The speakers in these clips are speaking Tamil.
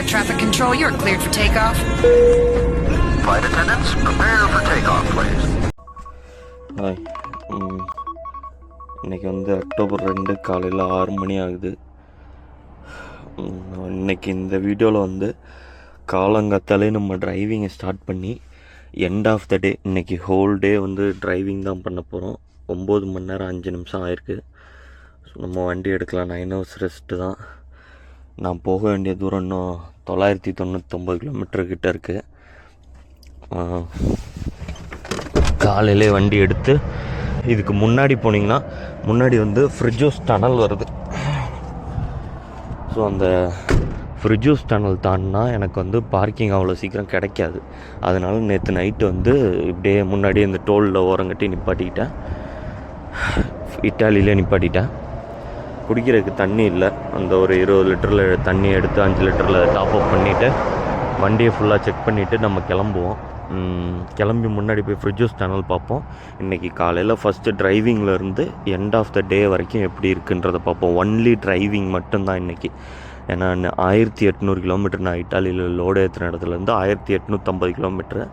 air traffic control. You're cleared for takeoff. Flight attendants, prepare for takeoff, please. Hi, இன்றைக்கி வந்து அக்டோபர் 2 காலையில் 6 மணி ஆகுது. இன்றைக்கி இந்த வீடியோவில் வந்து காலங்காத்தாலே நம்ம டிரைவிங்கை ஸ்டார்ட் பண்ணி எண்ட் ஆஃப் த டே, இன்றைக்கி ஹோல் டே வந்து டிரைவிங் தான் பண்ண போகிறோம். 9 மணி நேரம் 5 நிமிஷம் ஆயிருக்கு. ஸோ நம்ம வண்டி எடுக்கலாம். 9 ஹவர்ஸ் ரெஸ்ட்டு தான். நான் போக வேண்டிய தூரம் இன்னும் 999 கிலோமீட்டர்கிட்ட இருக்குது. காலையிலே வண்டி எடுத்து இதுக்கு முன்னாடி போனீங்கன்னா முன்னாடி வந்து ஃப்ரிட்ஜூஸ் டனல் வருது. ஸோ அந்த ஃப்ரிட்ஜூஸ் டனல் தாண்டினா எனக்கு வந்து பார்க்கிங் அவ்வளோ சீக்கிரம் கிடைக்காது. அதனால நேற்று நைட்டு வந்து இப்படியே முன்னாடியே இந்த டோலில் ஓரங்கட்டி நிப்பாட்டிக்கிட்டேன். இட்டாலியிலே நிப்பாட்டிட்டேன். குடிக்கிறதுக்கு தண்ணி இல்லை. அந்த ஒரு 20 லிட்டரில் தண்ணி எடுத்து 5 லிட்டரில் டாப் அப் பண்ணிவிட்டு வண்டியை ஃபுல்லாக செக் பண்ணிவிட்டு நம்ம கிளம்புவோம். கிளம்பி முன்னாடி போய் ஃப்ரிட்ஜூஸ் டனல் பார்ப்போம். இன்றைக்கி காலையில் ஃபஸ்ட்டு டிரைவிங்லேருந்து எண்ட் ஆஃப் த டே வரைக்கும் எப்படி இருக்குன்றதை பார்ப்போம். ஒன்லி டிரைவிங் மட்டும்தான் இன்றைக்கி. ஏன்னா 1800 கிலோமீட்டர் நான் இட்டாலியில் லோடு ஏற்றுன இடத்துலேருந்து 1850 கிலோமீட்ரு.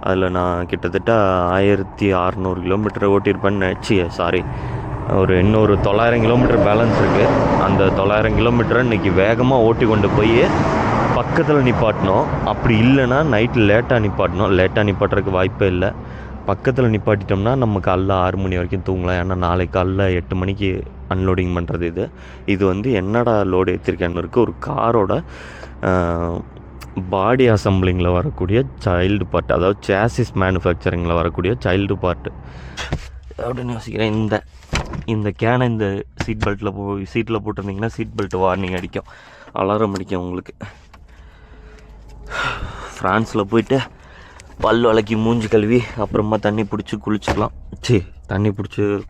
அதில் நான் கிட்டத்தட்ட 1600 கிலோமீட்டர் ஓட்டியிருப்பேன்னு ஒரு இன்னொரு 900 கிலோமீட்டர் பேலன்ஸ் இருக்குது. அந்த 900 கிலோமீட்டரை இன்றைக்கி வேகமாக ஓட்டி கொண்டு போய் பக்கத்தில் நிப்பாட்டணும். அப்படி இல்லைன்னா நைட்டு லேட்டாக நிப்பாட்டுறதுக்கு வாய்ப்பே இல்லை. பக்கத்தில் நிப்பாட்டிட்டோம்னா நம்ம காலைல 6 மணி வரைக்கும் தூங்கலாம். ஏன்னா நாளைக்கு காலைல 8 மணிக்கு அன்லோடிங் பண்ணுறது. இது வந்து என்னடா லோடு ஏற்றிருக்கேன்னு இருக்குது. ஒரு காரோட பாடி அசம்பிளிங்கில் வரக்கூடிய சைல்டு பார்ட், அதாவது சேசிஸ் மேனுஃபேக்சரிங்கில் வரக்கூடிய சைல்டு பார்ட்டு அப்படின்னு யோசிக்கிறேன். இந்த கேனை இந்த சீட்டில் போட்டிருந்தீங்கன்னா சீட் பெல்ட் வார்னிங் அடிக்கும், அலாரம் அடிக்கும் உங்களுக்கு. ஃப்ரான்ஸில் போயிட்டு பல் விளக்கி மூஞ்சி கழுவி அப்புறமா தண்ணி பிடிச்சி குளிச்சுக்கலாம்.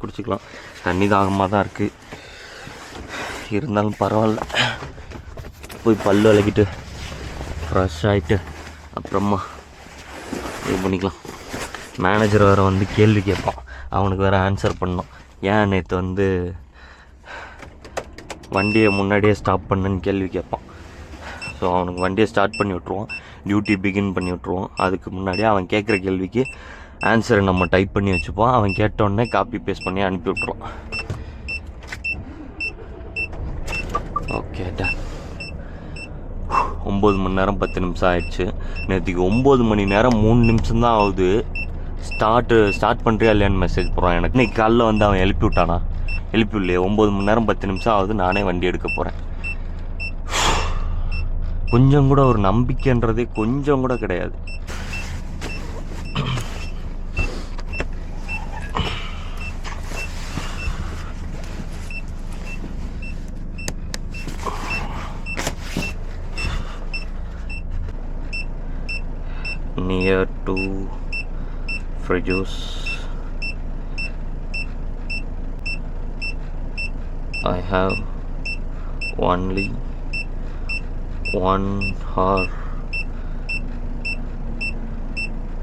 குடிச்சிக்கலாம். தண்ணி தாகமாக தான் இருக்குது. இருந்தாலும் பரவாயில்ல, போய் பல் விளக்கிட்டு ஃப்ரெஷ் ஆகிட்டு அப்புறமா இது பண்ணிக்கலாம். மேனேஜர் வேறு வந்து கேள்வி கேட்பான். அவனுக்கு வேறு ஆன்சர் பண்ணோம். ஏன் நேற்று வந்து வண்டியை முன்னாடியே ஸ்டாப் பண்ணுன்னு கேள்வி கேட்பான். ஸோ அவனுக்கு வண்டியை ஸ்டார்ட் பண்ணி விட்ருவோம், டியூட்டி பிகின் பண்ணி விட்ருவோம். அதுக்கு முன்னாடியே அவன் கேட்குற கேள்விக்கு ஆன்சரை நம்ம டைப் பண்ணி வச்சுப்போம். அவன் கேட்டோடனே காப்பி பேஸ்ட் பண்ணி அனுப்பி விட்ருவோம். Okay, ton. 9 மணி நேரம் 10 நிமிஷம் ஆயிடுச்சு. நேற்றுக்கு 9 மணி நேரம் 3 நிமிஷம் தான் ஆகுது. ஸ்டார்ட் பண்ணுறியா இல்லையான்னு மெசேஜ் போடுறான் எனக்கு. இன்னைக்கு காலைல வந்து அவன் எழுப்பி விட்டானா? எழுப்பி இல்லையே. 9 மணி நேரம் 10 நிமிஷம் ஆகுது. நானே வண்டி எடுக்க போகிறேன். கொஞ்சம் கூட ஒரு நம்பிக்கைன்றதே கொஞ்சம் கூட கிடையாது. Near to Frejus, I have only 1 hour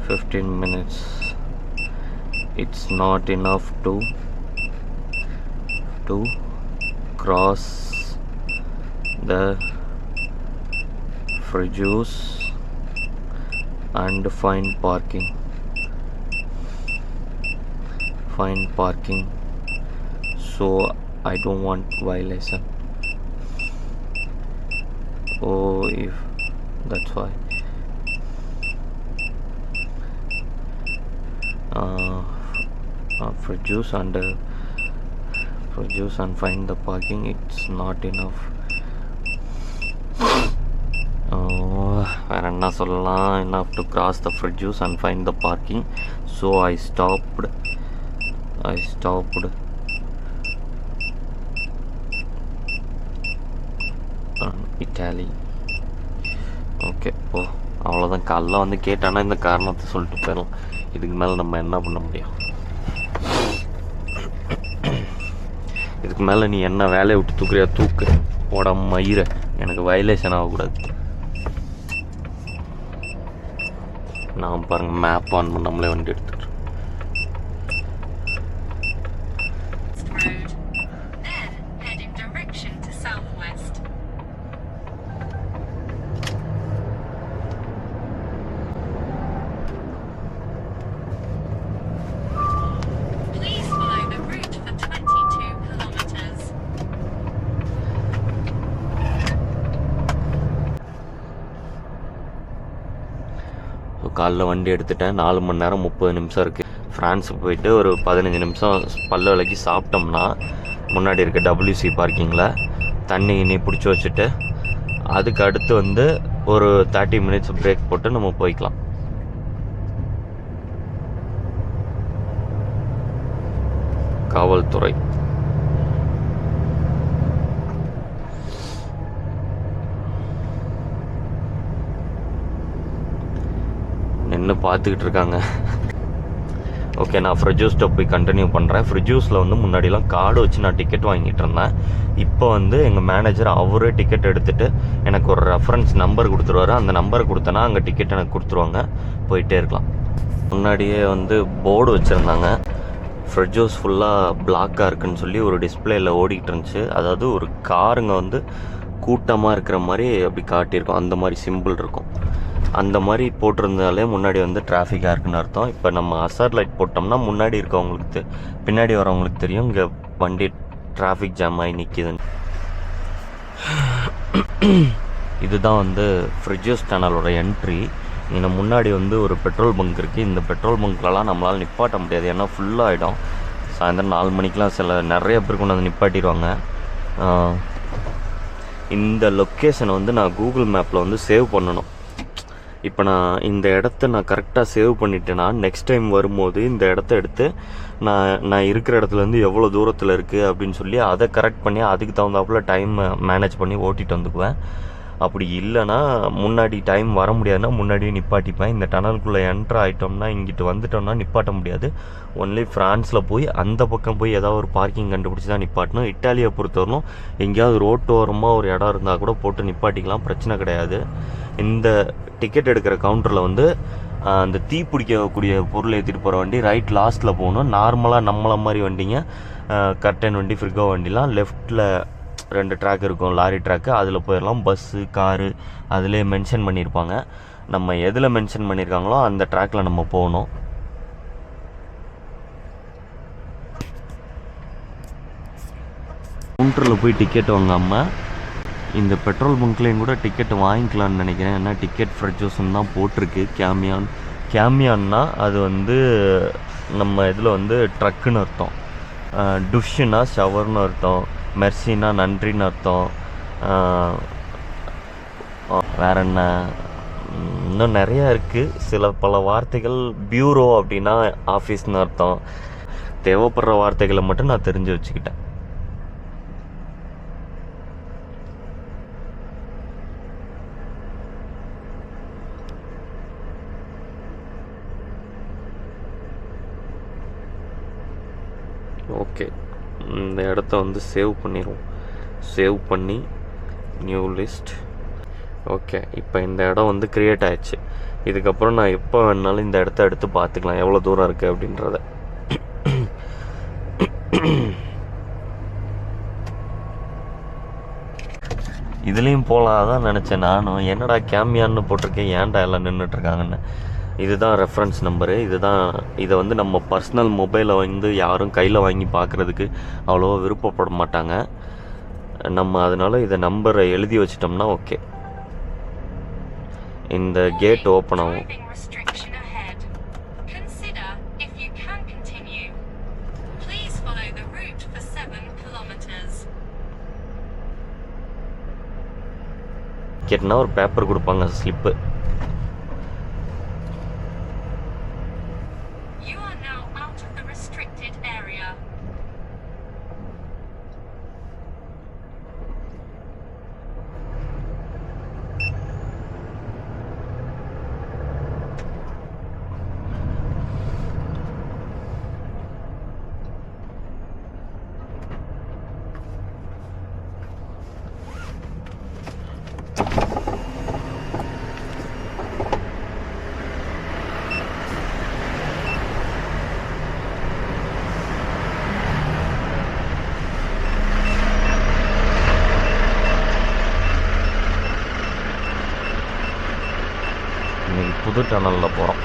15 minutes. It's not enough to cross the Frejus and find parking. So I don't want violation. Oh, if that's why produce and find the parking. It's not enough. வேற என்ன சொல்லலாம்? enough to cross the Frejus and find the parking. So I stopped Italy. Okay, அவ்வளோதான். காலைல வந்து கேட்டானா இந்த காரணத்தை சொல்லிட்டு போயிடலாம். இதுக்கு மேலே நம்ம என்ன பண்ண முடியும்? இதுக்கு மேலே நீ என்ன வேலையை விட்டு தூக்குறியா தூக்கு, உடம்பு மயிர. எனக்கு வயலேஷன் ஆகக்கூடாது. நான் பாருங்கள் மேப் ஆன் பண்ண நம்மளே வண்டி எடுத்துட்டு காலைல வண்டி எடுத்துட்டேன். 4 மணி நேரம் 30 நிமிஷம் இருக்குது. ஃப்ரான்ஸுக்கு போயிட்டு ஒரு 15 நிமிஷம் பல்ல விளக்கி சாப்பிட்டோம்னா முன்னாடி இருக்க WC பார்க்கிங்கில் தண்ணி இனி பிடிச்சி வச்சுட்டு அதுக்கு அடுத்து வந்து ஒரு 30 மினிட்ஸ் பிரேக் போட்டு நம்ம போய்க்கலாம். காவல்துறை நின்று பார்த்துக்கிட்டு இருக்காங்க. ஓகே, நான் ஃப்ரிட்ஜூஸ்ட்டை போய் கண்டினியூ பண்ணுறேன். ஃப்ரிட்ஜூஸில் வந்து முன்னாடிலாம் கார்டு வச்சு நான் டிக்கெட் வாங்கிட்டு இருந்தேன். இப்போ வந்து எங்கள் மேனேஜர் அவரே டிக்கெட் எடுத்துகிட்டு எனக்கு ஒரு ரெஃபரன்ஸ் நம்பர் கொடுத்துருவாரு. அந்த நம்பரை கொடுத்தனா அங்கே டிக்கெட் எனக்கு கொடுத்துருவாங்க, போயிட்டே இருக்கலாம். முன்னாடியே வந்து போர்டு வச்சுருந்தாங்க, ஃப்ரிட்ஜூஸ் ஃபுல்லாக பிளாக்காக இருக்குன்னு சொல்லி ஒரு டிஸ்பிளேயில் ஓடிக்கிட்டு இருந்துச்சு. அதாவது ஒரு காருங்க வந்து கூட்டமாக இருக்கிற மாதிரி அப்படி காட்டியிருக்கோம், அந்த மாதிரி சிம்பிள் இருக்கும். அந்த மாதிரி போட்டிருந்தாலே முன்னாடி வந்து டிராஃபிக்காக இருக்குன்னு அர்த்தம். இப்போ நம்ம அசர் லைட் போட்டோம்னா முன்னாடி இருக்கவங்களுக்கு பின்னாடி வரவங்களுக்கு தெரியும் இங்கே வண்டி டிராஃபிக் ஜாம் ஆகி நிற்கிதுன்னு. இதுதான் வந்து ஃப்ரிட்ஜஸ் டனலோட என்ட்ரி. இன்னும் முன்னாடி வந்து ஒரு பெட்ரோல் பங்க் இருக்குது. இந்த பெட்ரோல் பங்க்லலாம் நம்மளால் நிப்பாட்ட முடியாது, ஏன்னா ஃபுல்லாகிடும். சாயந்தரம் 4 மணிக்கெலாம் நிறைய பேர் கொண்டு வந்து நிப்பாட்டிடுவாங்க. இந்த லொக்கேஷனை வந்து நான் கூகுள் மேப்பில் வந்து சேவ் பண்ணணும். இப்போ நான் இந்த இடத்த நான் கரெக்டாக சேவ் பண்ணிட்டேன்னா நெக்ஸ்ட் டைம் வரும்போது இந்த இடத்த எடுத்து நான் இருக்கிற இடத்துலேருந்து எவ்வளோ தூரத்தில் இருக்குது அப்படின்னு சொல்லி அதை கரெக்ட் பண்ணி அதுக்கு தகுந்தாப்புல டைம் மேனேஜ் பண்ணி ஓட்டிகிட்டு வந்துக்குவேன். அப்படி இல்லைன்னா முன்னாடி டைம் வர முடியாதுன்னா முன்னாடியே நிப்பாட்டிப்பேன். இந்த டனலுக்குள்ளே என்ட்ரு ஆகிட்டோம்னா இங்கிட்டு வந்துட்டோம்னா நிப்பாட்ட முடியாது. ஒன்லி ஃப்ரான்ஸில் போய் அந்த பக்கம் போய் ஏதாவது ஒரு பார்க்கிங் கண்டுபிடிச்சி தான் நிப்பாட்டணும். இட்டாலியை பொறுத்தவரைக்கும் எங்கேயாவது ரோட்டோரமாக ஒரு இடம் இருந்தால் கூட போட்டு நிப்பாட்டிக்கலாம், பிரச்சனை கிடையாது. இந்த டிக்கெட் எடுக்கிற கவுண்டரில் வந்து அந்த தீ பிடிக்கக்கூடிய பொருள் ஏற்றிட்டு போகிற வண்டி ரைட் லாஸ்ட்டில் போகணும். நார்மலாக நம்மளை மாதிரி வண்டிங்க கர்டன் வண்டி, ஃப்ரிகோ வண்டிலாம் லெஃப்ட்டில் 2 ட்ராக் இருக்கும், லாரி ட்ராக்கு, அதில் போயிடலாம். பஸ்ஸு, காரு அதிலே மென்ஷன் பண்ணியிருப்பாங்க. நம்ம எதில் மென்ஷன் பண்ணியிருக்காங்களோ அந்த ட்ராக்கில் நம்ம போகணும். கவுண்டரில் போய் டிக்கெட் வாங்காமல் இந்த பெட்ரோல் பங்க்லேயும் கூட டிக்கெட் வாங்கிக்கலான்னு நினைக்கிறேன். ஏன்னா டிக்கெட் ஃப்ரிட்ஜஸ்ன்னு தான் போட்டிருக்கு. கேமியான்னா அது வந்து நம்ம இதில் வந்து ட்ரக்குன்னு அர்த்தம், டுஷ்ஷுன்னா ஷவர்னு அர்த்தம், மெர்சினா நன்றின்னு அர்த்தம். வேற என்ன, இன்னும் நிறையா இருக்குது. பல வார்த்தைகள். பியூரோ அப்படின்னா ஆஃபீஸ்னு அர்த்தம். தேவைப்படுற வார்த்தைகளை மட்டும் நான் தெரிஞ்சு வச்சுக்கிட்டேன். ஓகே, இந்த இடத்த வந்து சேவ் பண்ணிடுவோம். சேவ் பண்ணி நியூ லிஸ்ட். ஓகே, இப்போ இந்த இடம் வந்து க்ரியேட் ஆயிடுச்சு. இதுக்கப்புறம் நான் எப்போ வேணாலும் இந்த இடத்த எடுத்து பார்த்துக்கலாம் எவ்வளோ தூரம் இருக்குது அப்படின்றத. இதுலேயும் போகலாம் தான் நினச்சேன் நானும். என்னடா கேமியான்னு போட்டிருக்கேன், ஏன்டா எல்லாம் நின்றுட்டுருக்காங்கன்னு. இதுதான் ரெஃபரன்ஸ் நம்பரு. இதை வந்து நம்ம பர்சனல் மொபைலை வந்து யாரும் கையில் வாங்கி பார்க்குறதுக்கு அவ்வளோவா விருப்பப்பட மாட்டாங்க. நம்ம அதனால் இதை நம்பரை எழுதி வச்சிட்டோம்னா ஓகே. இந்த கேட் ஓப்பன் ஆகும். கேட்னா ஒரு பேப்பர் கொடுப்பாங்க, ஸ்லிப்பு. புது டனலில் போகிறோம்.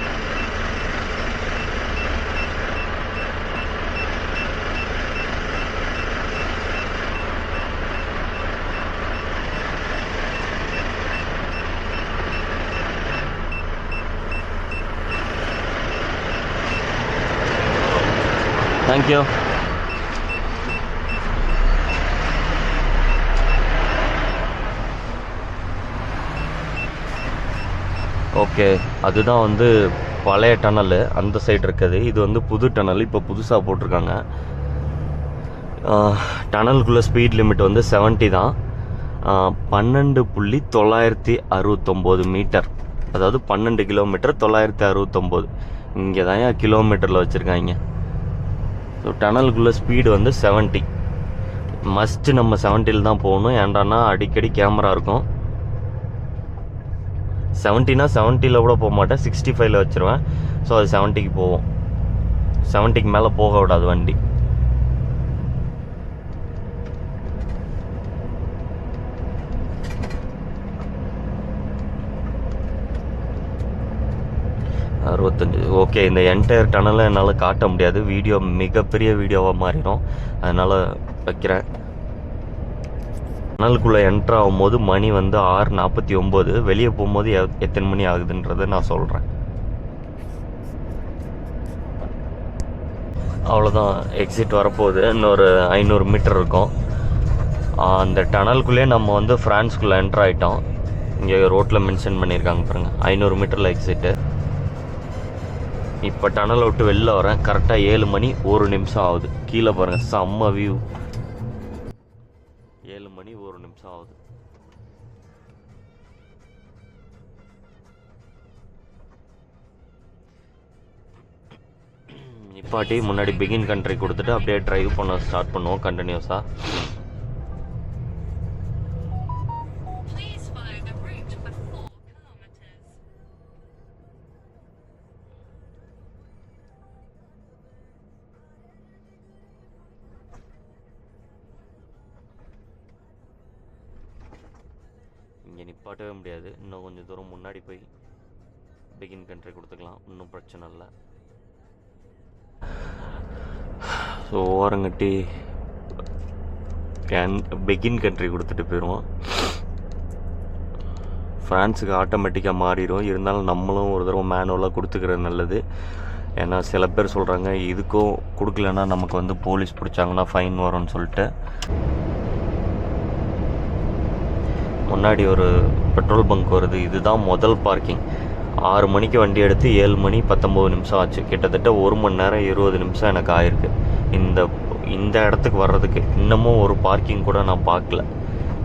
தேங்க்யூ. ஓகே, அதுதான் வந்து பழைய டனல் அந்த சைடு இருக்குது. இது வந்து புது டனல், இப்போ புதுசாக போட்டிருக்காங்க. டனலுக்குள்ளே ஸ்பீட் லிமிட் வந்து 70 தான். 12.969 மீட்டர், அதாவது 12 கிலோமீட்டர் 969. இங்கே தான் கிலோமீட்டரில் வச்சுருக்காங்க. ஸோ டனலுக்குள்ளே ஸ்பீடு வந்து 70. மஸ்ட்டு நம்ம 70 தான் போகணும். ஏன்டானா அடிக்கடி கேமரா இருக்கும். 70னா 70ல் கூட போக மாட்டேன், 65ல் வச்சுருவேன். ஸோ அது 70க்கு போவோம். 70க்கு மேலே போக விடாது வண்டி. ஓகே, இந்த என்டையர் டனலை என்னால் காட்ட முடியாது, வீடியோ மிகப்பெரிய வீடியோவாக மாறிடும். அதனால் வைக்கிறேன். டனலுக்குள்ளே என்ட்ரு ஆகும்போது மணி வந்து 6:49. வெளியே போகும்போது எத்தனை மணி ஆகுதுன்றதை நான் சொல்கிறேன். அவ்வளோதான், எக்ஸிட் வரப்போகுது. இன்னொரு 500 மீட்டர் இருக்கும். அந்த டனலுக்குள்ளேயே நம்ம வந்து ஃப்ரான்ஸ்குள்ளே என்ட்ரு ஆகிட்டோம். இங்கே ரோட்டில் மென்ஷன் பண்ணியிருக்காங்க பாருங்கள், 500 மீட்டரில் எக்ஸிட்டு. இப்போ டனலை விட்டு வெளில வரேன். கரெக்டாக 7 மணி 1 நிமிஷம் ஆகுது. கீழே பாருங்கள், செம்ம வியூ. 7 மணி 1 நிமிஷம் ஆகுது. நிப்பாட்டி முன்னாடி பிகின் கண்ட்ரி கொடுத்துட்டு அப்படியே ட்ரைவ் பண்ண ஸ்டார்ட் பண்ணுவோம் கண்டினியூஸாக. இங்கே நிப்பாட்டவே முடியாது. இன்னும் கொஞ்சம் தூரம் முன்னாடி போய் பிகின் கண்ட்ரி கொடுத்துக்கலாம், இன்னும் பிரச்சனை இல்லை. ஸோ ஓரங்கட்டி பிகின் கண்ட்ரி கொடுத்துட்டு போயிடுவோம். ஃப்ரான்ஸுக்கு ஆட்டோமேட்டிக்காக மாறிடும். இருந்தாலும் நம்மளும் ஒரு தடவை மேனுவலாக கொடுத்துக்கிறது நல்லது. ஏன்னா சில பேர் சொல்கிறாங்க இதுக்கும் கொடுக்கலன்னா நமக்கு வந்து போலீஸ் பிடிச்சாங்கன்னா ஃபைன் வரும்னு சொல்லிட்டு. முன்னாடி ஒரு பெட்ரோல் பங்க் வருது. இதுதான் முதல் பார்க்கிங். 6 மணிக்கு வண்டி எடுத்து 7 மணி 19 நிமிஷம் ஆச்சு. கிட்டத்தட்ட 1 மணி நேரம் 20 நிமிஷம் எனக்கு ஆயிருக்கு இந்த இடத்துக்கு வர்றதுக்கு. இன்னமும் ஒரு பார்க்கிங் கூட நான் பார்க்கல.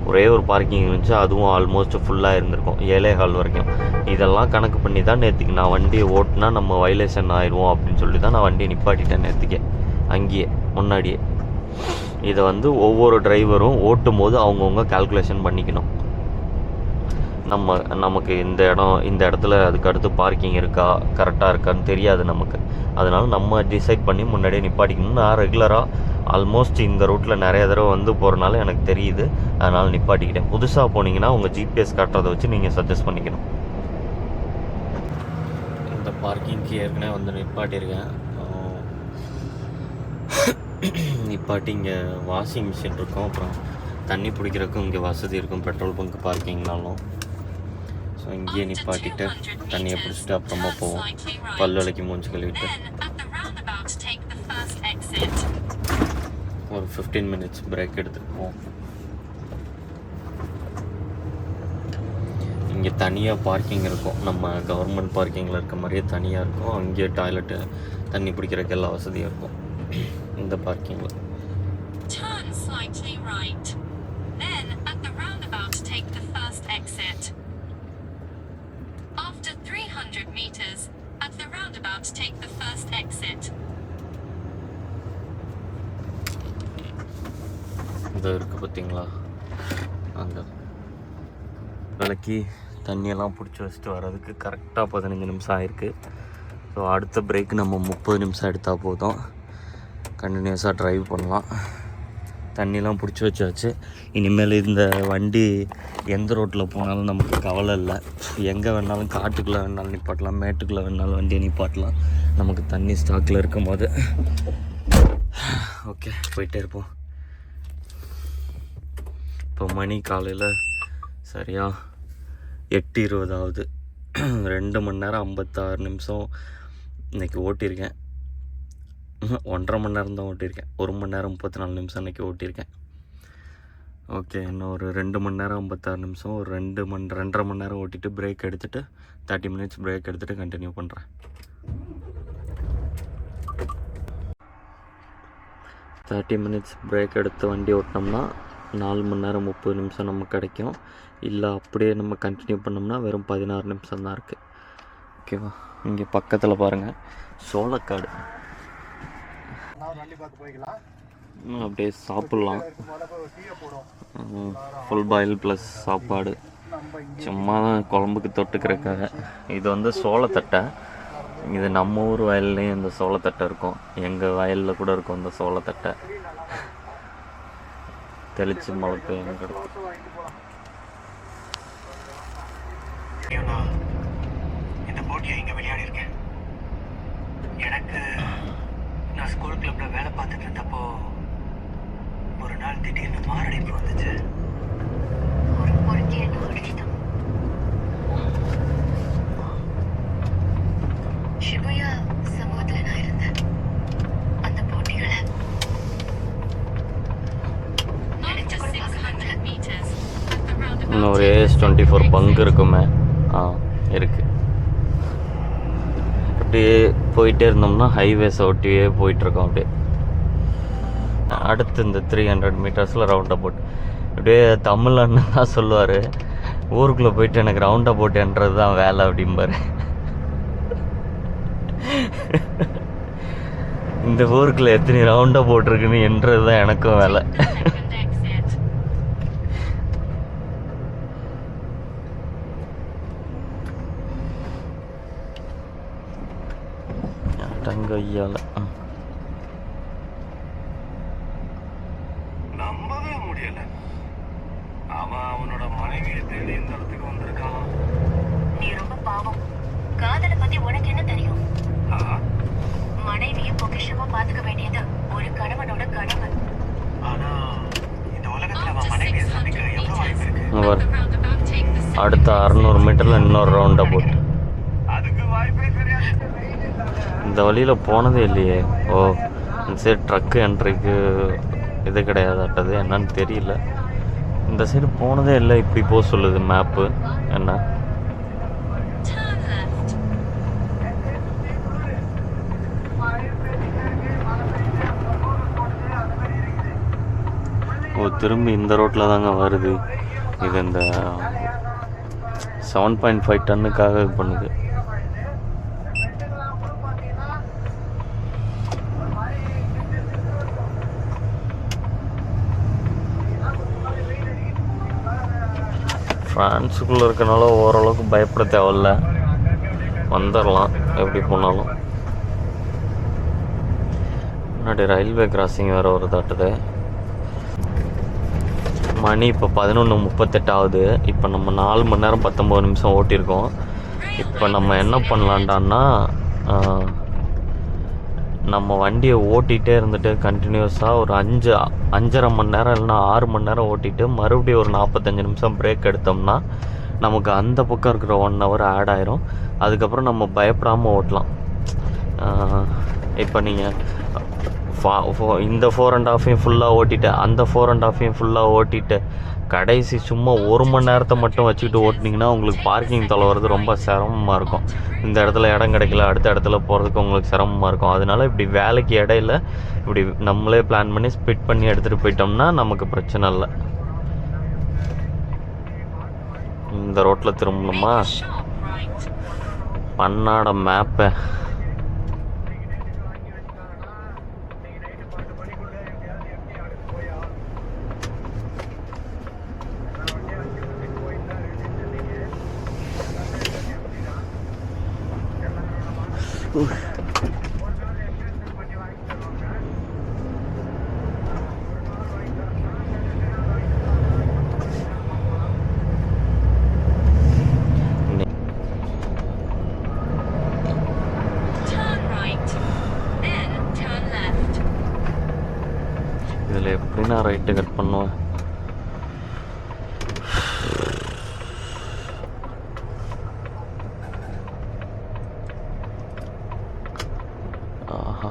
ஒரே ஒரு பார்க்கிங் இருந்துச்சு, அதுவும் ஆல்மோஸ்ட் ஃபுல்லாக இருந்திருக்கும் 7:15 வரைக்கும். இதெல்லாம் கணக்கு பண்ணி தான் நேற்றுக்கு நான் வண்டியை ஓட்டினா நம்ம வைலேஷன் ஆயிடுவோம் அப்படின்னு சொல்லி தான் நான் வண்டியை நிப்பாட்டிட்டேன் நேற்றுக்கே, அங்கேயே முன்னாடியே. இதை வந்து ஒவ்வொரு டிரைவரும் ஓட்டும் போது அவங்கவுங்க கால்குலேஷன் பண்ணிக்கணும். நமக்கு இந்த இடத்துல அதுக்கு அடுத்து பார்க்கிங் இருக்கா, கரெக்டாக இருக்கான்னு தெரியாது நமக்கு. அதனால் நம்ம டிசைட் பண்ணி முன்னாடியே நிப்பாட்டிக்கணும். நான் ரெகுலராக ஆல்மோஸ்ட் இந்த ரூட்டில் நிறைய தடவை வந்து போகிறனால எனக்கு தெரியுது. அதனால் நிப்பாட்டிக்கிட்டேன். புதுசாக போனீங்கன்னா உங்கள் ஜிபிஎஸ் காட்டுறதை வச்சு நீங்கள் சஜஸ்ட் பண்ணிக்கணும். இந்த பார்க்கிங்க்கு ஏற்கனவே வந்து நிப்பாட்டியிருக்கேன். நிப்பாட்டி இங்கே வாஷிங் மிஷின் இருக்கும், அப்புறம் தண்ணி பிடிக்கிறதுக்கும் இங்கே வசதி இருக்கும் பெட்ரோல் பங்க் பார்க்கிங்னாலும். ஸோ இங்கேயே நிப்பாட்டிட்டு தண்ணியை பிடிச்சிட்டு அப்புறமா போவோம். பல் விளக்கி மூஞ்சி கழுவிட்டு ஒரு 15 மினிட்ஸ் பிரேக் எடுத்துகிட்டு போவோம். இங்கே தனியாக பார்க்கிங் இருக்கும், நம்ம கவர்மெண்ட் பார்க்கிங்கில் இருக்க மாதிரியே தனியாக இருக்கும். அங்கேயே டாய்லெட்டு தண்ணி பிடிக்கிறதுக்கு எல்லா வசதியும் இருக்கும் இந்த பார்க்கிங்கில். இது இருக்குது பார்த்தீங்களா, அங்கே விளக்கி தண்ணியெல்லாம் பிடிச்சி வச்சுட்டு வர்றதுக்கு கரெக்டாக 15 நிமிஷம் ஆயிருக்கு. ஸோ அடுத்த பிரேக் நம்ம 30 நிமிஷம் எடுத்தால் போதும், கண்டினியூஸாக ட்ரைவ் பண்ணலாம். தண்ணிலாம் பிடிச்சி வச்சாச்சு. இனிமேல் இந்த வண்டி எந்த ரோட்டில் போனாலும் நமக்கு கவலை இல்லை. எங்கே வேணாலும், காட்டுக்குள்ளே வேணாலும் நிப்பாட்டலாம், மேட்டுக்குள்ளே வேணாலும் வண்டியை நிப்பாட்டலாம், நமக்கு தண்ணி ஸ்டாக்கில் இருக்கும் போது. ஓகே, போயிட்டே இருப்போம். இப்போ மணி காலையில் சரியாக 8:20 ஆகுது. 2 மணி நேரம் 56 நிமிஷம் இன்றைக்கி ஓட்டியிருக்கேன். 1.5 மணி நேரம் தான் ஓட்டியிருக்கேன். 1 மணி நேரம் 34 நிமிஷம் அன்றைக்கி ஓட்டியிருக்கேன். ஓகே, இன்னும் ஒரு 2 மணி நேரம் 56 நிமிஷம், ஒரு 2.5 மணி நேரம் ஓட்டிட்டு பிரேக் எடுத்துகிட்டு 30 மினிட்ஸ் பிரேக் எடுத்துகிட்டு கண்டினியூ பண்ணுறேன். 30 மினிட்ஸ் பிரேக் எடுத்து வண்டி ஓட்டினோம்னா 4 மணி நேரம் 30 நிமிஷம் நமக்கு கிடைக்கும். இல்லை அப்படியே நம்ம கண்டினியூ பண்ணோம்னா வெறும் 16 நிமிஷம் தான் இருக்குது. ஓகேவா? இங்கே பக்கத்தில் பாருங்கள் சோளக்காடு, அப்படியே சாப்பிட்லாம். ஃபுல் பாயில் ப்ளஸ் சாப்பாடு, சும்மா தான் குழம்புக்கு தொட்டுக்கிறக்காக. இது வந்து சோளத்தட்டை. இது நம்ம ஊர் வயல்லையும் இந்த சோளத்தட்டை இருக்கும், எங்கள் வயலில் கூட இருக்கும் இந்த சோளத்தட்டை. தெளித்து மழை பெய்யும் கிடக்கும். இந்த போட்டியை இங்கே விளையாடிருக்கேன். எனக்கு நான் ஸ்கூல் கிளப்பில் வேலை பார்த்துட்டு இருந்தப்போ ஒரு நாள் திடீர்னு மாரடைப்பு வந்துச்சு. ஒரு பொறுக்கிய அடிச்சுதான் ஷிபுயா சமூகத்தில் நான் இருந்தேன். அந்த போட்டிகளை இன்னும் ஒரு AS24 பங்கு இருக்குமே. இருக்குது. அப்படியே போயிட்டே இருந்தோம்னா ஹைவேஸை ஒட்டியே போயிட்டுருக்கோம். அப்படியே அடுத்து இந்த 300 மீட்டர்ஸில் ரவுண்ட் அபவுட். அப்படியே தமிழ் அண்ணன் தான் சொல்லுவார், ஊருக்குள்ளே போயிட்டு எனக்கு ரவுண்ட் அபவுட் என்றது தான் வேலை அப்படிம்பார். இந்த ஊருக்குள்ளே எத்தனை ரவுண்ட் அபவுட் இருக்குன்னு என்றது தான் எனக்கும் வேலை. கையால் நம்பவே முடியல. அவன் அவனோட மனைவியை தேடி இந்த இடத்துக்கு வந்திருக்கான். நீ ரொம்ப பாவம். காதலை பத்தி உனக்கு என்ன தெரியும்? மனைவியை பொக்கிஷமா பாத்துக்க வேண்டியது ஒரு கணவனோட கடமை. ஆனா இந்த உலகத்துல அவன் மனைவியை சந்திக்க எவ்வளவு வாய்ப்பு இருக்கு? அடுத்த 600 மீட்டர்ல இன்னொரு ரவுண்ட் அபவுட். அதுக்கு வாய்ப்பே கிடையாது. இந்த வழியில் போனதே இல்லையே. இந்த சைடு ட்ரக்கு என்ட்ரிக்கு இது கிடையாதாட்டது, என்னன்னு தெரியல. இந்த சைடு போனதே இல்லை. இப்படி போக சொல்லுது மேப்பு. என்ன திரும்பி இந்த ரோட்டில் தாங்க வருது. இது இந்த 7.5 டன்னுக்காக இது பண்ணுது. ஃப்ரான்ஸுக்குள்ளே இருக்கனால ஓரளவுக்கு பயப்பட தேவையில்ல, வந்துடலாம் எப்படி போனாலும். முன்னாடி ரயில்வே கிராசிங் வேறு ஒரு தாட்டுது. மணி இப்போ 11:38 ஆகுது. இப்போ நம்ம 4 மணி நேரம் 19 நிமிஷம் ஓட்டியிருக்கோம். இப்போ நம்ம என்ன பண்ணலான்டான்னா, நம்ம வண்டியை ஓட்டிகிட்டே இருந்துட்டு கண்டினியூஸாக ஒரு 5.5 மணி நேரம் இல்லைனா 6 மணி நேரம் ஓட்டிட்டு மறுபடியும் ஒரு 45 நிமிஷம் பிரேக் எடுத்தோம்னா நமக்கு அந்த பக்கம் இருக்கிற 1 ஹவர் ஆட் ஆயிரும். அதுக்கப்புறம் நம்ம பயப்படாமல் ஓட்டலாம். இப்போ நீங்கள் இந்த 4.5 ஃபுல்லாக ஓட்டிட்டு அந்த 4.5 ஃபுல்லாக ஓட்டிட்டு கடைசி சும்மா 1 மணி நேரத்தை மட்டும் வச்சுக்கிட்டு ஓட்டினீங்கன்னா உங்களுக்கு பார்க்கிங் தொலைவது ரொம்ப சிரமமாக இருக்கும். இந்த இடத்துல இடம் கிடைக்கல, அடுத்த இடத்துல போகிறதுக்கு உங்களுக்கு சிரமமாக இருக்கும். அதனால இப்படி வேலைக்கு இடையில இப்படி நம்மளே பிளான் பண்ணி ஸ்பிட் பண்ணி எடுத்துகிட்டு போயிட்டோம்னா நமக்கு பிரச்சனை இல்லை. இந்த ரோட்டில் திரும்பணுமா? பன்னாட மேப்பை இதில் எப்படி நான் ரைட்டு கட் பண்ணுவேன்? ஆஹா,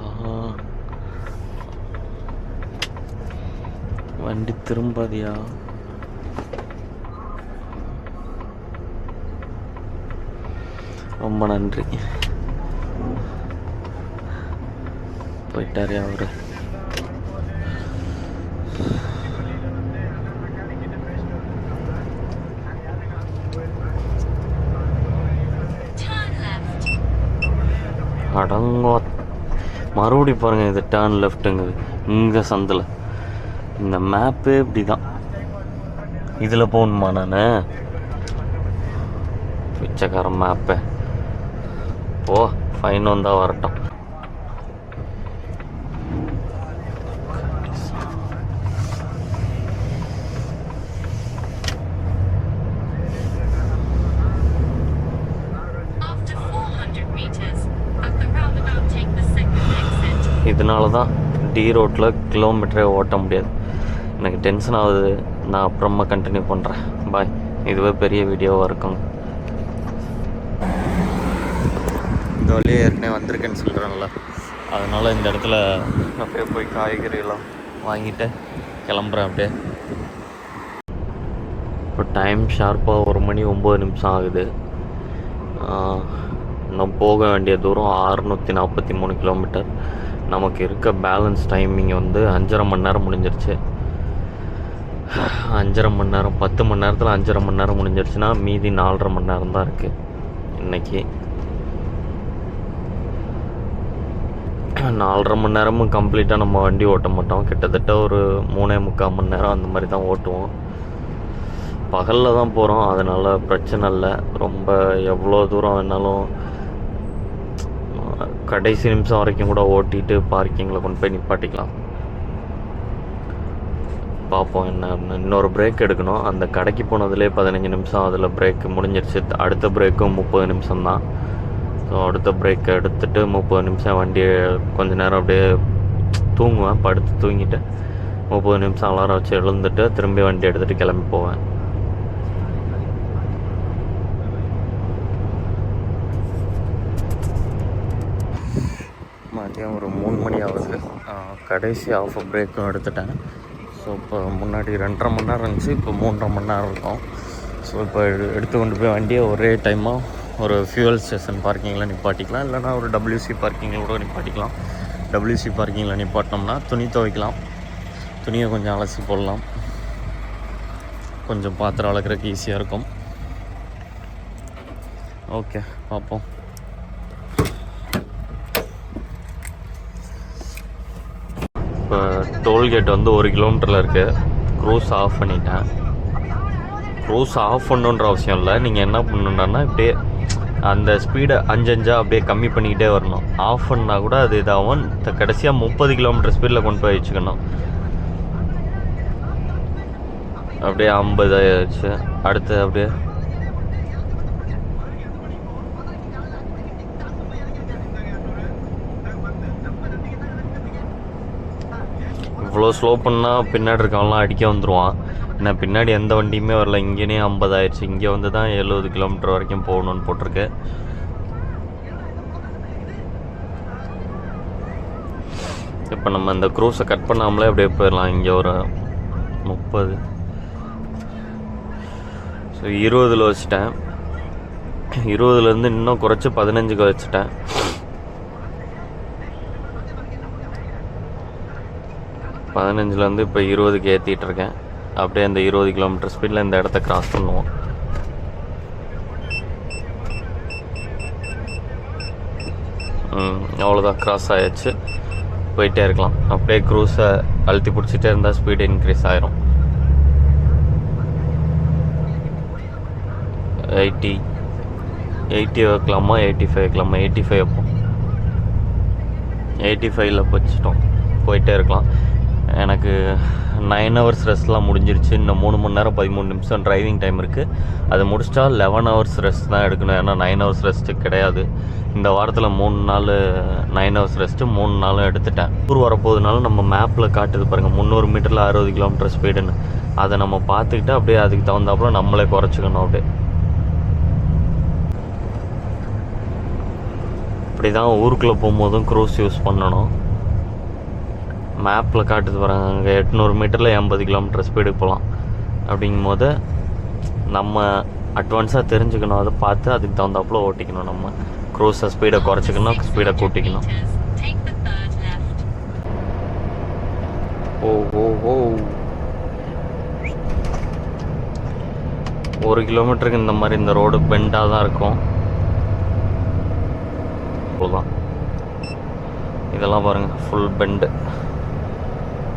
திரும்பாதியா? ரொம்ப நன்றி. போயிட்டாரே அவரு. அடங்கோ, மறுபடி பாருங்கள், இது டேர்ன் லெஃப்ட்டுங்குது இங்கே சந்தில். இந்த மேப்பே இப்படி தான். இதில் போகணுமா நான்? பிச்சைக்கார மேப்பே. ஓ, ஃபைன் வந்தால் வரட்டும். இதனால தான் டி ரோட்டில் கிலோமீட்டரே ஓட்ட முடியாது. எனக்கு டென்ஷன் ஆகுது. நான் அப்புறமா கண்டினியூ பண்ணுறேன். பாய். இதுவே பெரிய வீடியோவாக இருக்குங்க. இந்த வழியே ஏற்கனவே வந்திருக்கேன்னு சொல்கிறேன்ல, அதனால் இந்த இடத்துல அப்படியே போய் காய்கறியெல்லாம் வாங்கிட்டு கிளம்புறேன் அப்படியே. இப்போ டைம் ஷார்ப்பாக 1:09 ஆகுது. இன்னும் போக வேண்டிய தூரம் 643 கிலோமீட்டர். நமக்கு இருக்க பேலன்ஸ் டைமிங் வந்து 5.5 மணி நேரம் முடிஞ்சிருச்சு. 5.5 மணி நேரம், 10 மணி நேரத்தில் 5.5 மணி நேரம் முடிஞ்சிருச்சுன்னா மீதி 4.5 மணி நேரம் தான் இருக்குது இன்றைக்கி. 4.5 மணி நேரமும் கம்ப்ளீட்டாக நம்ம வண்டி ஓட்ட மாட்டோம். கிட்டத்தட்ட ஒரு 3.25 மணி நேரம் அந்த மாதிரி தான் ஓட்டுவோம். பகலில் தான் போகிறோம், அதனால் பிரச்சனை இல்லை. ரொம்ப எவ்வளோ தூரம் வேணாலும் கடைசி நிமிஷம் வரைக்கும் கூட ஓட்டிட்டு பார்க்கிங்கில் கொண்டு போய் நிப்பாட்டிக்கலாம். பார்ப்போம் என்ன. இன்னொரு பிரேக் எடுக்கணும். அந்த கடைக்கு போனதுலேயே 15 நிமிஷம் அதில் பிரேக் முடிஞ்சிருச்சு. அடுத்த பிரேக்கும் 30 நிமிஷம் தான். ஸோ அடுத்த பிரேக் எடுத்துகிட்டு 30 நிமிஷம் வண்டியை கொஞ்சம் நேரம் அப்படியே தூங்குவேன். படுத்து தூங்கிட்டு 30 நிமிஷம் அலாரம் வச்சு எழுந்துட்டு திரும்பி வண்டி எடுத்துகிட்டு கிளம்பி போவேன். மதியம் ஒரு 3 மணி ஆகுது. கடைசி ஆஃப் பிரேக்கும் எடுத்துட்டேன். ஸோ இப்போ முன்னாடி 2.5 மணி நேரம் இருந்துச்சு, இப்போ 3.5 மணி நேரம் இருக்கும். ஸோ இப்போ எடுத்து கொண்டு போய் வண்டியை ஒரே டைமாக ஒரு ஃபியூவல் ஸ்டேஷன் பார்க்கிங்கில் நிப்பாட்டிக்கலாம், இல்லைனா ஒரு WC பார்க்கிங்கில் கூட நிப்பாட்டிக்கலாம். WC பார்க்கிங்கில் நிப்பாட்டினோம்னா துணி துவைக்கலாம், துணியை கொஞ்சம் அலசி போடலாம், கொஞ்சம் பாத்திரம் வளர்க்குறதுக்கு ஈஸியாக இருக்கும். ஓகே, பார்ப்போம். இப்போ டோல்கேட் வந்து 1 கிலோமீட்டரில் இருக்குது. க்ரூஸ் ஆஃப் பண்ணிட்டேன். க்ரூஸ் ஆஃப் பண்ணுன்ற அவசியம் இல்லை. நீங்கள் என்ன பண்ணணுன்னா இப்படியே அந்த ஸ்பீடை 5 அப்படியே கம்மி பண்ணிக்கிட்டே வரணும். ஆஃப் பண்ணால் கூட அது இதாகும். கடைசியாக 30 கிலோமீட்டர் ஸ்பீடில் கொண்டு போய் வச்சுக்கணும். அப்படியே 50 ஆயிடுச்சு. அடுத்து அப்படியே இவ்வளோ ஸ்லோ பண்ணால் பின்னாடி இருக்கவங்களாம் அடிக்க வந்துடுவான். ஏன்னா பின்னாடி எந்த வண்டியுமே வரல. இங்கேனே 50 ஆயிடுச்சு. இங்கே வந்து தான் 70 கிலோமீட்டர் வரைக்கும் போகணுன்னு போட்டிருக்கு. இப்போ நம்ம இந்த க்ரூஸை கட் பண்ணாமலே அப்படியே போயிடலாம். இங்கே ஒரு 30, ஸோ 20 வச்சுட்டேன். 20லேருந்து இன்னும் குறைச்சி 15 வச்சுட்டேன். 15லேருந்து இப்போ 20 ஏற்றிட்டுருக்கேன். அப்படியே அந்த 20 கிலோமீட்டர் ஸ்பீடில் இந்த இடத்த கிராஸ் பண்ணுவோம். அவ்வளோதான், கிராஸ் ஆகிடுச்சு. போயிட்டே இருக்கலாம். அப்படியே க்ரூஸை அழுத்தி பிடிச்சிட்டே இருந்தால் ஸ்பீடு இன்க்ரீஸ் ஆகிரும். 80 வைக்கலாமா, 85 வைக்கலாமா? 85 வைப்போம். 85ல் வச்சுட்டோம். போயிட்டே இருக்கலாம். எனக்கு 9 ஹவர்ஸ் ரெஸ்ட்லாம் முடிஞ்சிருச்சு. இன்னும் 3 மணி நேரம் 13 நிமிஷம் டிரைவிங் டைம் இருக்குது. அதை முடிச்சிட்டா 11 ஹவர்ஸ் ரெஸ்ட் தான் எடுக்கணும். ஏன்னா 9 ஹவர்ஸ் ரெஸ்ட்டு கிடையாது. இந்த வாரத்தில் 3 நாள் 9 ஹவர்ஸ் ரெஸ்ட்டு, 3 நாளும் எடுத்துட்டேன். ஊர் வரப்போகுதுனால நம்ம மேப்பில் காட்டுது பாருங்கள், 300 மீட்டரில் 60 கிலோமீட்டர் ஸ்பீடுன்னு. அதை நம்ம பார்த்துக்கிட்டு அப்படியே அதுக்கு தகுந்தாப்புல நம்மளே குறைச்சிக்கணும். அப்படியே இப்படி தான் ஊருக்குள்ளே போகும்போதும் க்ரூஸ் யூஸ் பண்ணணும். மேப்பில் காட்டுது பாருங்க, அங்கே 800 மீட்டரில் 80 கிலோமீட்டர் ஸ்பீடுக்கு போகலாம். அப்படிங்கும் போது நம்ம அட்வான்ஸாக தெரிஞ்சுக்கணும், அதை பார்த்து அதுக்கு தகுந்தாப்புல ஓட்டிக்கணும். நம்ம க்ரூஸை ஸ்பீடை குறைச்சிக்கணும், ஸ்பீடை கூட்டிக்கணும். ஓ ஓ ஓ 1 கிலோமீட்டருக்கு இந்த மாதிரி இந்த ரோடு பெண்டாக தான் இருக்கும். அவ்வளோதான். இதெல்லாம் பாருங்கள் ஃபுல் பெண்டு.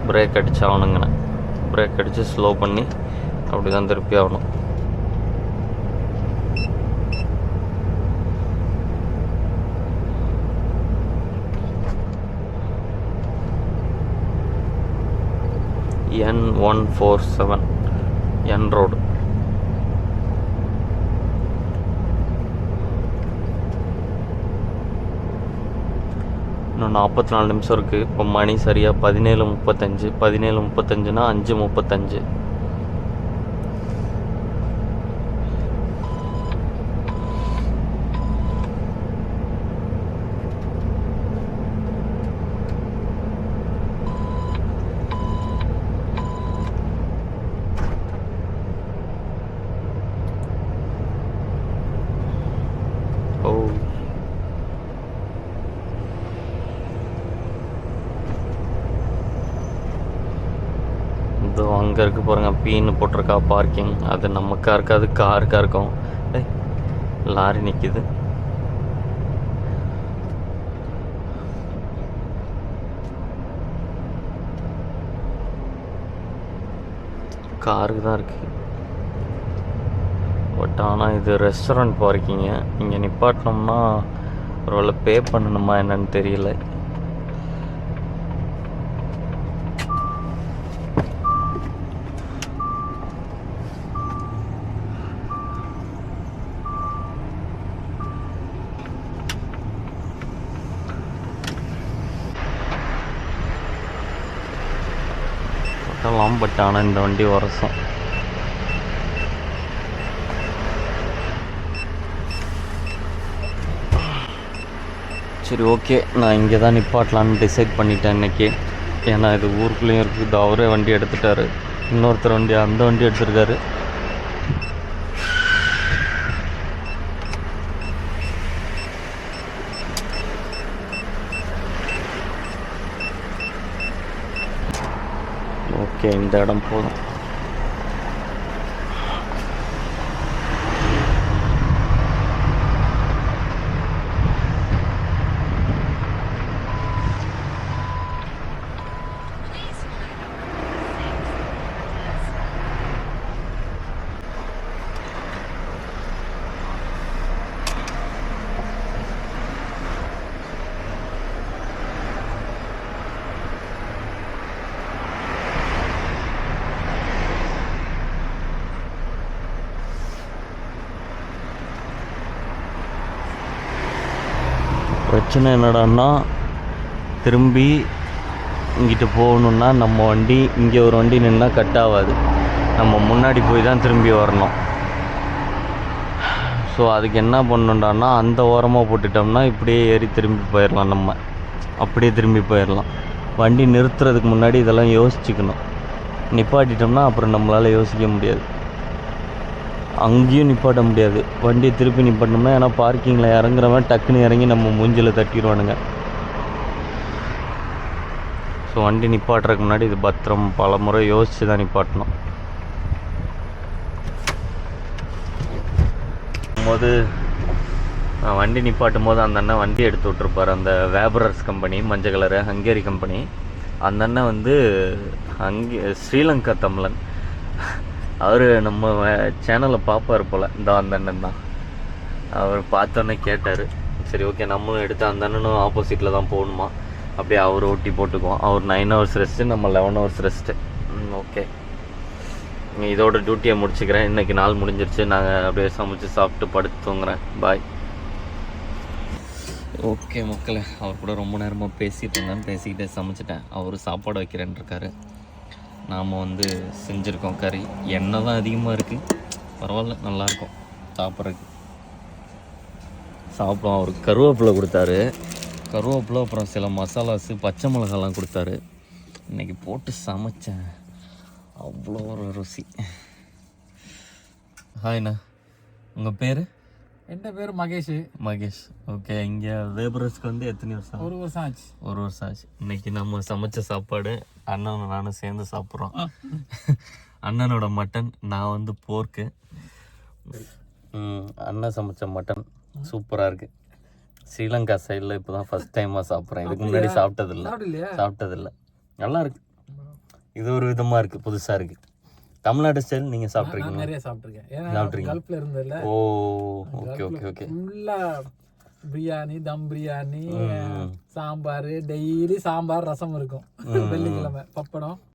பிரேக் அடிச்சு ஆகணுங்கண்ணே, பிரேக் அடித்து ஸ்லோ பண்ணி அப்படி தான் திருப்பி ஆகணும். N147 N road. இன்னும் 44 நிமிஷம் இருக்குது. இப்போ மணி சரியாக 17:35. 17:35னா 5:35. ஓ இதோ அங்கே இருக்குது பாருங்கள், பீன்னு போட்டிருக்கா பார்க்கிங். அது நமக்கா இருக்காது, காருக்கா இருக்கும். லாரி நிற்கிது. காருக்கு தான் இருக்குது. பட் ஆனால் இது ரெஸ்டாரண்ட் பார்க்கிங்க. இங்கே நிப்பாட்டினோம்னா ஒரு வேளை பே பண்ணணுமா என்னன்னு தெரியல. பட் ஆனால் இந்த வண்டி வரசம். சரி ஓகே, நான் இங்கே தான் நிப்பாட்டலான்னு டிசைட் பண்ணிட்டேன் இன்றைக்கி. ஏன்னா இது ஊருக்குள்ளேயும் இருக்குது. அவரே வண்டி எடுத்துட்டார், இன்னொருத்தர் வண்டி அந்த வண்டி எடுத்துருக்காரு. ஓகே, இந்த இடம் போதும். பிரச்சனை என்னடான்னா, திரும்பி இங்கிட்டு போகணுன்னா நம்ம வண்டி இங்கே ஒரு வண்டி நின்னா கட் ஆகாது. நம்ம முன்னாடி போய் தான் திரும்பி வரணும். ஸோ அதுக்கு என்ன பண்ணணுண்டான்னா, அந்த ஓரமாக போட்டுட்டோம்னா இப்படியே ஏறி திரும்பி போயிடலாம். நம்ம அப்படியே திரும்பி போயிடலாம். வண்டி நிறுத்துறதுக்கு முன்னாடி இதெல்லாம் யோசிச்சுக்கணும். நிப்பாட்டிட்டோம்னா அப்புறம் நம்மளால் யோசிக்க முடியாது. அங்கேயும் நிப்பாட்ட முடியாது. வண்டியை திருப்பி நிப்பாட்டணும்னா, ஏன்னா பார்க்கிங்கில் இறங்குறவன் டக்குன்னு இறங்கி நம்ம மூஞ்சில் தட்டிடுவானுங்க. ஸோ வண்டி நிப்பாட்டுறதுக்கு முன்னாடி இது பத்திரம் பல முறை யோசித்து தான் நிப்பாட்டணும். போது வண்டி நிப்பாட்டும் போது அந்த அண்ணன் வண்டி எடுத்து விட்ருப்பார். அந்த வேபரர்ஸ் கம்பெனி, மஞ்சள் கலரு ஹங்கேரி கம்பெனி. அந்த அண்ணன் வந்து ஸ்ரீலங்கா தமிழன். அவர் நம்ம சேனலை பார்ப்பார் போல். இந்த அந்த அண்ணன் தான். அவர் பார்த்தோன்னே கேட்டார், சரி ஓகே நம்மளும் எடுத்து அந்த அண்ணனும் ஆப்போசிட்டில் தான் போகணுமா, அப்படியே அவர் ஓட்டி போட்டுக்குவோம். அவர் 9 ஹவர்ஸ் ரெஸ்ட்டு, நம்ம 11 ஹவர்ஸ் ரெஸ்ட்டு. ஓகே, இதோட டியூட்டியை முடிச்சுக்கிறேன். இன்றைக்கி நாள் முடிஞ்சிருச்சு. நாங்கள் அப்படியே சமைச்சு சாப்பிட்டு படுத்து தூங்குறேன். பாய். ஓகே மக்களே, அவர் கூட ரொம்ப நேரமாக பேசிகிட்டு இருந்தேன். பேசிக்கிட்டே சமைச்சிட்டேன். அவர் சாப்பாடு வைக்கிறேன்னு இருக்காரு. நாம் வந்து செஞ்சுருக்கோம் கறி. எண்ணெய் தான் அதிகமாக இருக்குது, பரவாயில்ல, நல்லாயிருக்கும் சாப்பிட்றதுக்கு. சாப்பிடும். அவர் கருவேப்பிலை கொடுத்தாரு. கருவேப்பிலை அப்புறம் சில மசாலாஸு, பச்சை மிளகாலாம் கொடுத்தாரு. இன்னைக்கு போட்டு சமைச்சேன், அவ்வளோ ஒரு ருசி. ஹாய்ண்ணா, உங்கள் பேர்? என் பேர் மகேஷ். மகேஷ். ஓகே. இங்கே லேபரர்ஸ்க்கு வந்து எத்தனை வருஷம்? 1 வருஷம் ஆச்சு. 1 வருஷம் ஆச்சு. இன்னைக்கு நம்ம சமைச்ச சாப்பாடு அண்ணனும் நானும் சேர்ந்து சாப்பிட்றோம். அண்ணனோட மட்டன், நான் வந்து போர்க்கு. அண்ணன் சமைச்ச மட்டன் சூப்பராக இருக்குது. ஸ்ரீலங்கா சைடில் இப்போ தான் ஃபஸ்ட் டைமாக சாப்பிட்றேன். இதுக்கு முன்னாடி சாப்பிட்டதில்லை. நல்லா இருக்கு. இது ஒரு விதமாக இருக்குது, புதுசாக இருக்குது. தமிழ்நாடு ஸ்டைல் நீங்கள் சாப்பிட்ருக்கீங்க? நிறைய சாப்பிட்ருக்கேன். ஏன்னா கல்ஃப்ல இருந்ததில்ல. ஓ, ஓகே ஓகே ஓகே. ஃபுல்லாக பிரியாணி, தம் பிரியாணி, சாம்பார், டெய்லி சாம்பார் ரசம் இருக்கும். வெள்ளிக்கிழமை பப்படம்.